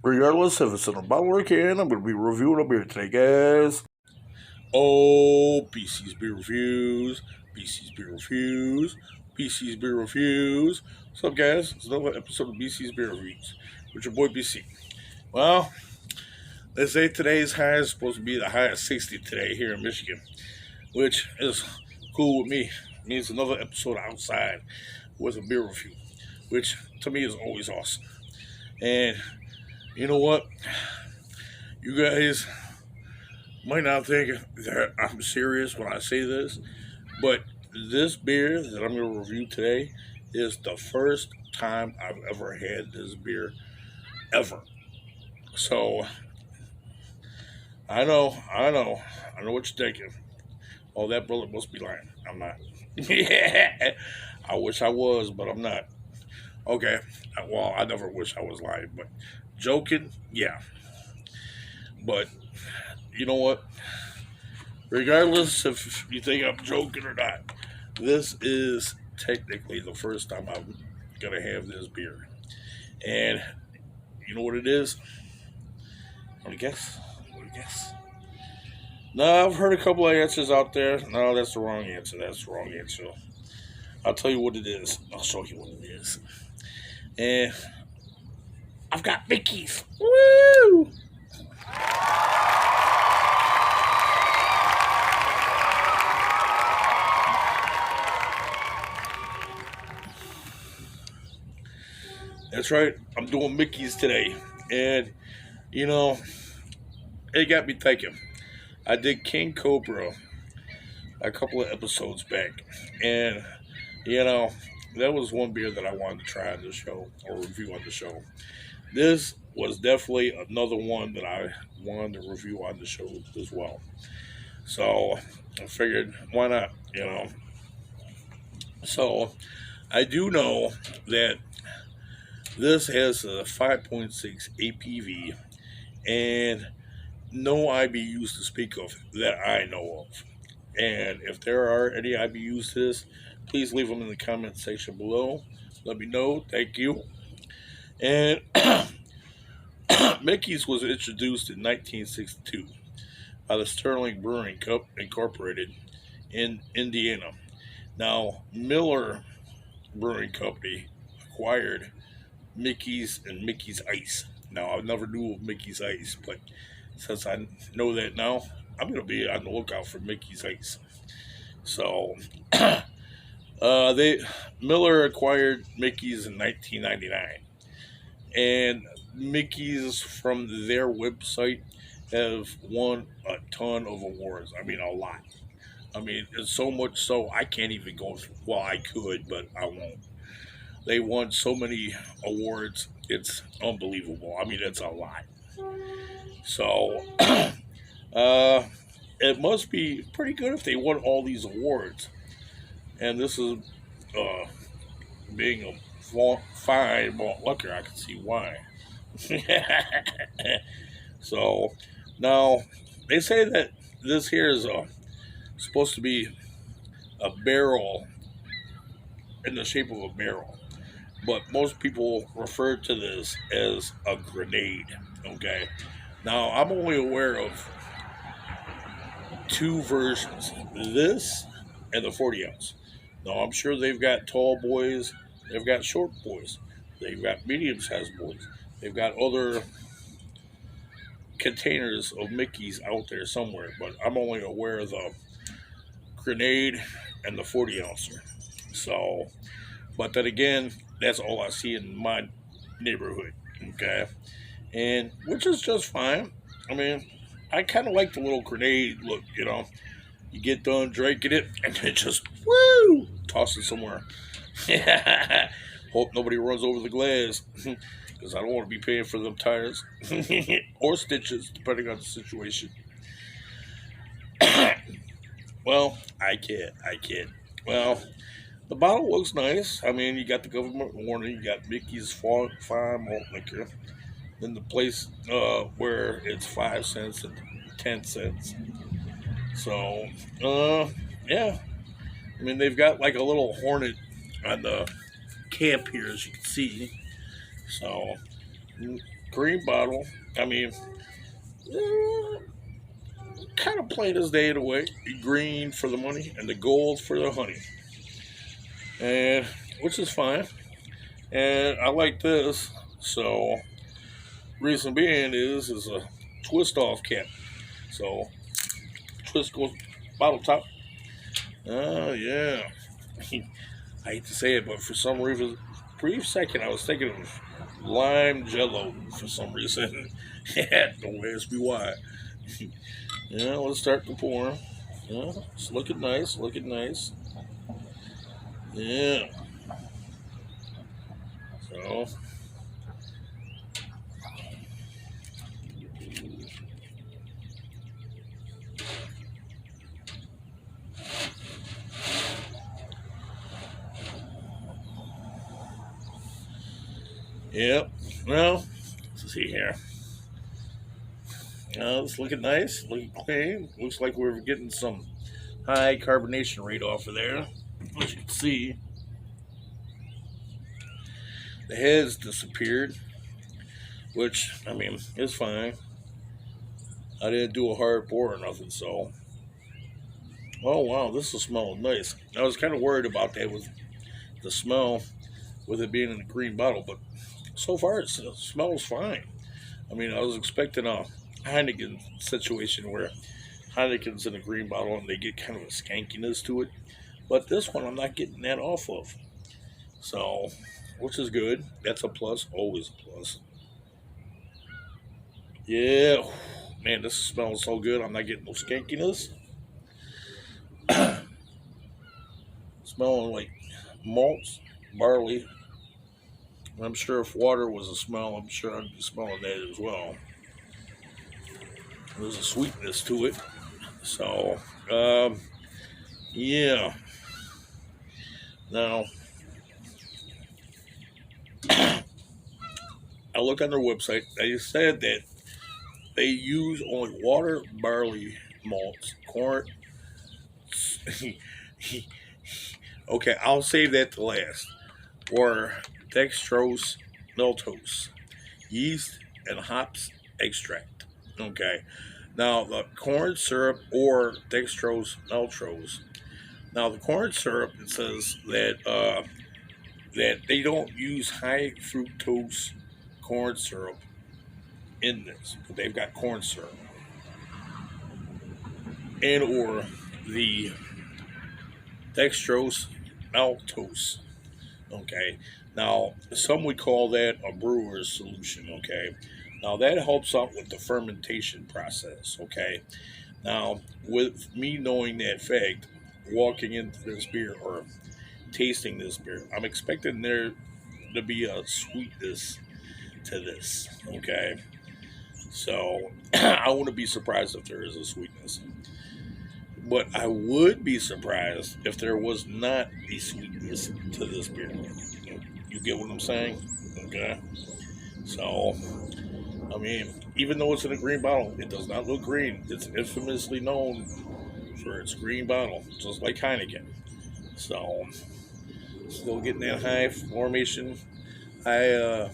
Regardless if it's in a bottle or a can, I'm going to be reviewing a beer today, guys. Oh, BC's Beer Reviews, BC's Beer Reviews, BC's Beer Reviews. What's up, guys? It's another episode of BC's Beer Reviews with your boy BC. Well, they say today's high is supposed to be the high of 60 today here in Michigan, which is cool with me. It means another episode outside with a beer review, which to me is always awesome. And you know what? You guys might not think that I'm serious when I say this, but this beer that I'm going to review today is the first time I've ever had this beer ever. So I know what you're thinking. Oh, that bullet must be lying. I'm not. Yeah, I wish I was, but I'm not. Okay, well, I never wish I was lying, but joking, yeah. But you know what? Regardless if you think I'm joking or not, this is technically the first time I'm gonna have this beer. And you know what it is? Want to guess? Want to guess? No, I've heard a couple of answers out there. No, that's the wrong answer. That's the wrong answer. I'll tell you what it is. I'll show you what it is. And I've got Mickey's. Woo! That's right. I'm doing Mickey's today. And, you know, it got me thinking. I did King Cobra a couple of episodes back. And, you know, that was one beer that I wanted to try on the show or review on the show. This was definitely another one that I wanted to review on the show as well. So I figured, why not, you know? So I do know that this has a 5.6 APV and no IBUs to speak of that I know of. And if there are any IBUs to this, please leave them in the comment section below. Let me know. Thank you. And Mickey's was introduced in 1962 by the Sterling Brewing Cup Incorporated in Indiana. Now, Miller Brewing Company acquired Mickey's and Mickey's Ice. Now, I never knew of Mickey's Ice, but since I know that now, I'm going to be on the lookout for Mickey's Ice. So, they Miller acquired Mickey's in 1999, and Mickey's from their website have won a ton of awards. I mean, a lot. I mean, it's so much so I can't even go. Well, I could, but I won't. They won so many awards. It's unbelievable. I mean, it's a lot. So, uh, it must be pretty good if they won all these awards. And this is uh, being a fine malt liquor. I can see why. So now they say that this here is supposed to be a barrel in the shape of a barrel, but most people refer to this as a grenade. Okay, now I'm only aware of two versions: this and the 40 ounce. Now I'm sure they've got tall boys, they've got short boys, they've got medium sized boys, they've got other containers of Mickey's out there somewhere, but I'm only aware of the grenade and the 40 ouncer. So, but then again, that's all I see in my neighborhood. Okay, and which is just fine. I mean, I kind of like the little grenade look. You know, you get done drinking it and then just woo toss it somewhere. Hope nobody runs over the glass because I don't want to be paying for them tires or stitches, depending on the situation. Well, I can't. I can't. Well, the bottle looks nice. I mean, you got the government warning. You got Mickey's Fine Malt Liquor. Then the place where it's 5 cents and 10 cents. So, yeah. I mean, they've got like a little hornet on the camp here, as you can see. So, green bottle. I mean, kind of plain as day in a way. Green for the money and the gold for the honey, and which is fine. And I like this. So reason being is a twist off cap. So twist goes bottle top. Oh yeah. I hate to say it, but for some reason, brief second, I was thinking of lime jello for some reason. Yeah, don't ask me why. Yeah, let's start the pour. Yeah, it's looking nice, looking nice. Yeah. So, yep. Well, let's see here. It's looking nice, looking clean. Looks like we're getting some high carbonation rate off of there. As you can see, the head's disappeared, which, I mean, is fine. I didn't do a hard pour or nothing, so. Oh, wow, this is smelling nice. I was kind of worried about that with the smell, with it being in a green bottle, but so far it smells fine. I mean, I was expecting a Heineken situation where Heineken's in a green bottle and they get kind of a skankiness to it. But this one, I'm not getting that off of. So, which is good. That's a plus. Always a plus. Yeah. Man, this smells so good. I'm not getting no skankiness. Smelling like malts, barley. I'm sure if water was a smell, I'm sure I'd be smelling that as well. There's a sweetness to it. So, yeah. Now, I look on their website. They said that they use only water, barley, malts, corn. Okay, I'll save that to last. Or dextrose, maltose, yeast, and hops extract. Okay. Now, the corn syrup or dextrose, maltose. Now, the corn syrup, it says that they don't use high fructose corn syrup in this, but they've got corn syrup and or the dextrose maltose. Okay, now some would call that a brewer's solution. Okay, now that helps out with the fermentation process. Okay, now with me knowing that fact, walking into this beer or tasting this beer, I'm expecting there to be a sweetness to this. Okay, so I wouldn't be surprised if there is a sweetness. But I would be surprised if there was not a sweetness to this beer. You get what I'm saying? Okay. So, I mean, even though it's in a green bottle, it does not look green. It's infamously known for its green bottle, just like Heineken. So, still getting that high formation, high,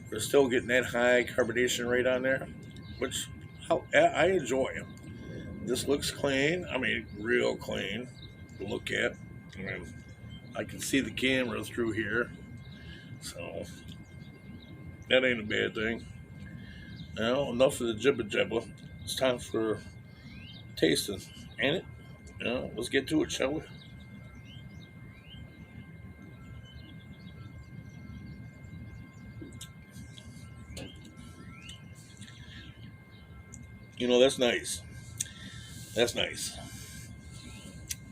we're still getting that high carbonation rate on there, which I enjoy. This looks clean. I mean, real clean to look at. I mean, I can see the camera through here, so that ain't a bad thing. Now, enough of the jibba jabba. It's time for tasting, ain't it? Let's get to it, shall we? That's nice. That's nice.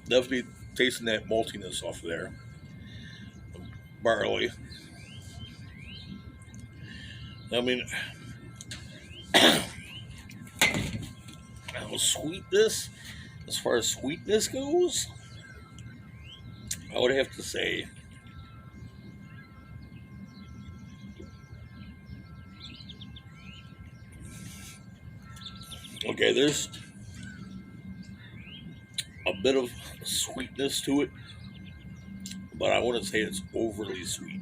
Definitely tasting that maltiness off of there. Barley. I mean, how sweetness, as far as sweetness goes, I would have to say okay, there's a bit of sweetness to it, but I wouldn't say it's overly sweet.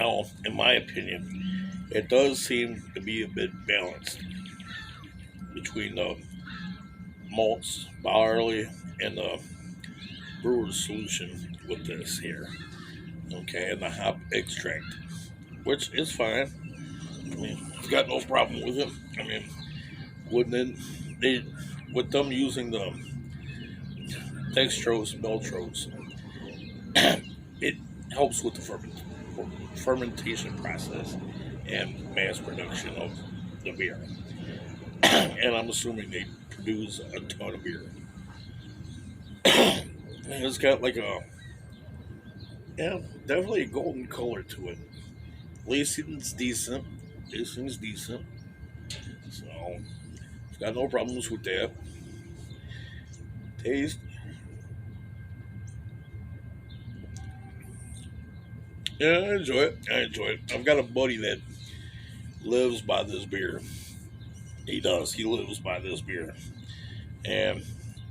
Now, in my opinion, it does seem to be a bit balanced between the malts, barley, and the brewer's solution with this here. Okay, and the hop extract, which is fine. I mean, I've got no problem with it. I mean, wouldn't they, with them using the dextrose, maltose, it helps with the fermentation process and mass production of the beer. And I'm assuming they produce a ton of beer. And it's got like a, yeah, definitely a golden color to it. Lacing's decent. Lacing's decent. So, got no problems with that. Taste. Yeah, I enjoy it. I enjoy it. I've got a buddy that lives by this beer. He does. He lives by this beer. And,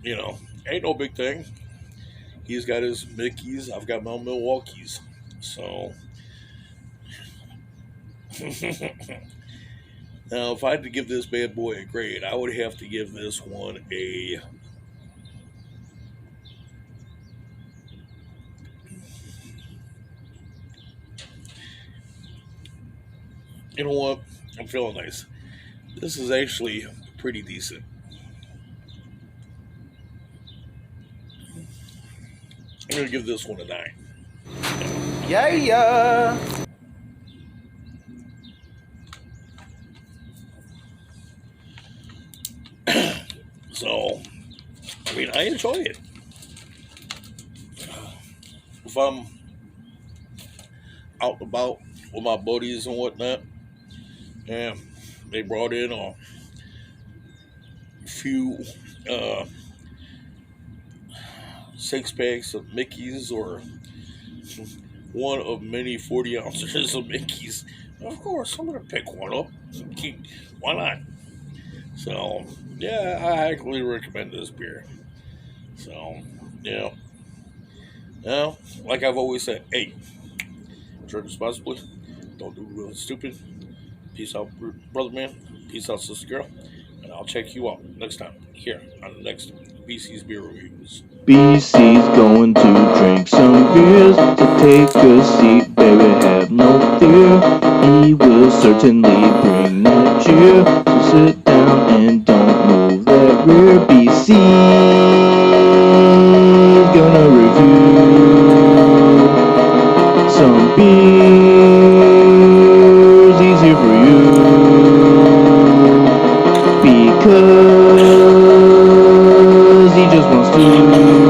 ain't no big thing. He's got his Mickeys. I've got my Milwaukee's. So, now if I had to give this bad boy a grade, I would have to give this one a. You know what? I'm feeling nice. This is actually pretty decent. I'm going to give this one a 9. Yeah. So, I mean, I enjoy it. If I'm out and about with my buddies and whatnot, and they brought in a few 6-packs of Mickey's or one of many 40 ounces of Mickey's, of course, I'm going to pick one up. Why not? So, yeah, I highly recommend this beer. So, yeah. Now, like I've always said, hey, drink responsibly. Don't do really stupid. Peace out, brother man. Peace out, sister girl. And I'll check you out next time here on the next BC's Beer Reviews. BC's going to drink some beers, so take a seat, baby, have no fear. He will certainly bring that cheer, so sit down and don't move that rear. BC's gonna review some beers easier for you, because he just wants to.